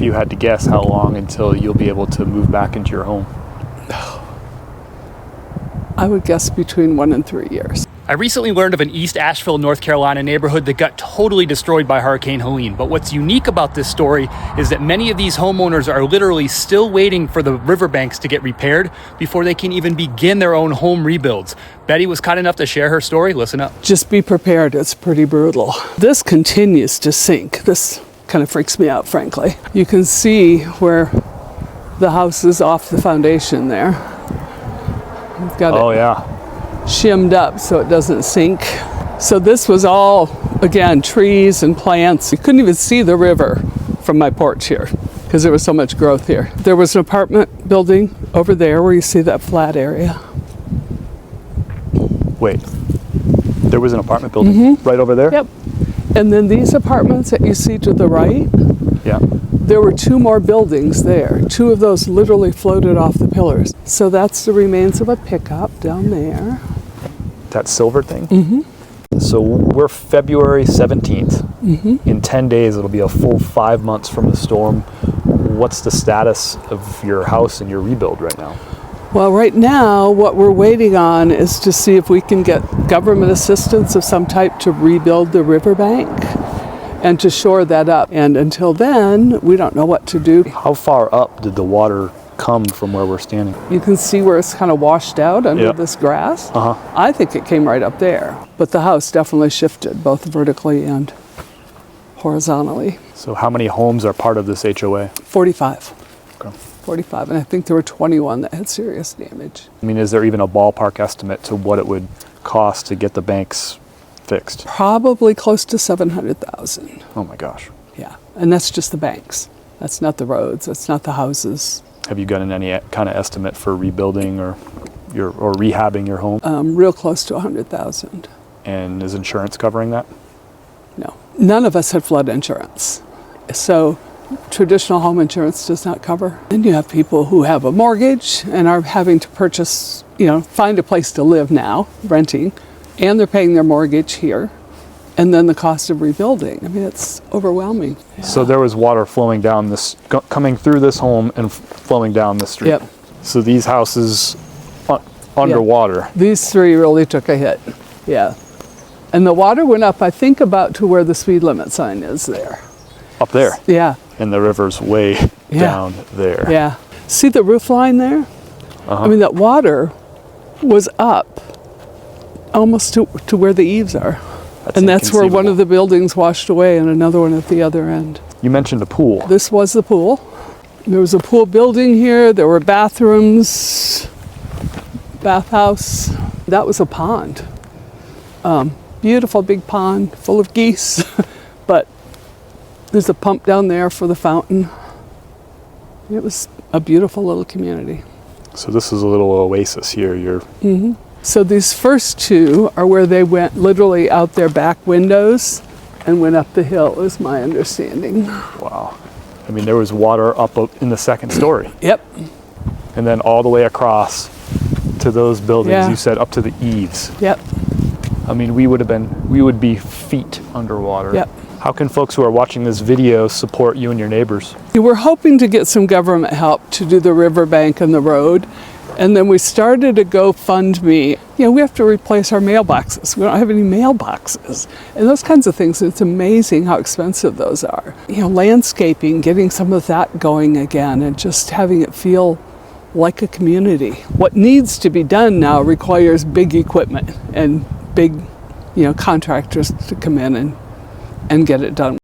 if you had to guess how long until you'll be able to move back into your home? I would guess between 1 and 3 years. I recently learned of an East Asheville, North Carolina neighborhood that got totally destroyed by Hurricane Helene. But what's unique about this story is that many of these homeowners are literally still waiting for the riverbanks to get repaired before they can even begin their own home rebuilds. Betty was kind enough to share her story. Listen up. Just be prepared. It's pretty brutal. This continues to sink. This kind of freaks me out, frankly. You can see where the house is off the foundation there. We've got it shimmed up so it doesn't sink. So this was all, again, trees and plants. You couldn't even see the river from my porch here because there was so much growth here. There was an apartment building over there where you see that flat area. Wait, there was an apartment building right over there? Yep. And then these apartments that you see to the right, there were 2 more buildings there. 2 of those literally floated off the pillars. So that's the remains of a pickup down there. That silver thing? So we're February 17th. In 10 days, it'll be a full 5 months from the storm. What's the status of your house and your rebuild right now? Well, right now, what we're waiting on is to see if we can get government assistance of some type to rebuild the riverbank and to shore that up. And until then, we don't know what to do. How far up did the water come from where we're standing? You can see where it's kind of washed out under this grass. I think it came right up there. But the house definitely shifted, both vertically and horizontally. So how many homes are part of this HOA? 45. Okay. 45, and I think there were 21 that had serious damage. I mean, is there even a ballpark estimate to what it would cost to get the banks fixed? Probably close to $700,000. Oh my gosh. Yeah, and that's just the banks. That's not the roads, that's not the houses. Have you gotten any kind of estimate for rebuilding or rehabbing your home? Real close to $100,000. And is insurance covering that? No. None of us had flood insurance. So traditional home insurance does not cover. And you have people who have a mortgage and are having to purchase, find a place to live now, renting, and they're paying their mortgage here. And then the cost of rebuilding. I mean, it's overwhelming. Yeah. So there was water flowing down this, coming through this home and flowing down the street. Yep. So these houses underwater. These 3 really took a hit. Yeah. And the water went up, I think, about to where the speed limit sign is there. Up there? Yeah. And the river's way down there. Yeah. See the roof line there? I mean, that water was up almost to where the eaves are. And that's where one of the buildings washed away and another one at the other end. You mentioned a pool. This was the pool. There was a pool building here. There were bathrooms, bathhouse. That was a pond. Beautiful big pond full of geese. But there's a pump down there for the fountain. It was a beautiful little community. So this is a little oasis here. So these first 2 are where they went literally out their back windows and went up the hill, is my understanding. Wow. I mean, there was water up in the 2nd story. Yep. And then all the way across to those buildings, you said up to the eaves. Yep. I mean, we would be feet underwater. Yep. How can folks who are watching this video support you and your neighbors? We're hoping to get some government help to do the riverbank and the road. And then we started a GoFundMe. We have to replace our mailboxes. We don't have any mailboxes. And those kinds of things. It's amazing how expensive those are. Landscaping, getting some of that going again and just having it feel like a community. What needs to be done now requires big equipment and big, contractors to come in and get it done.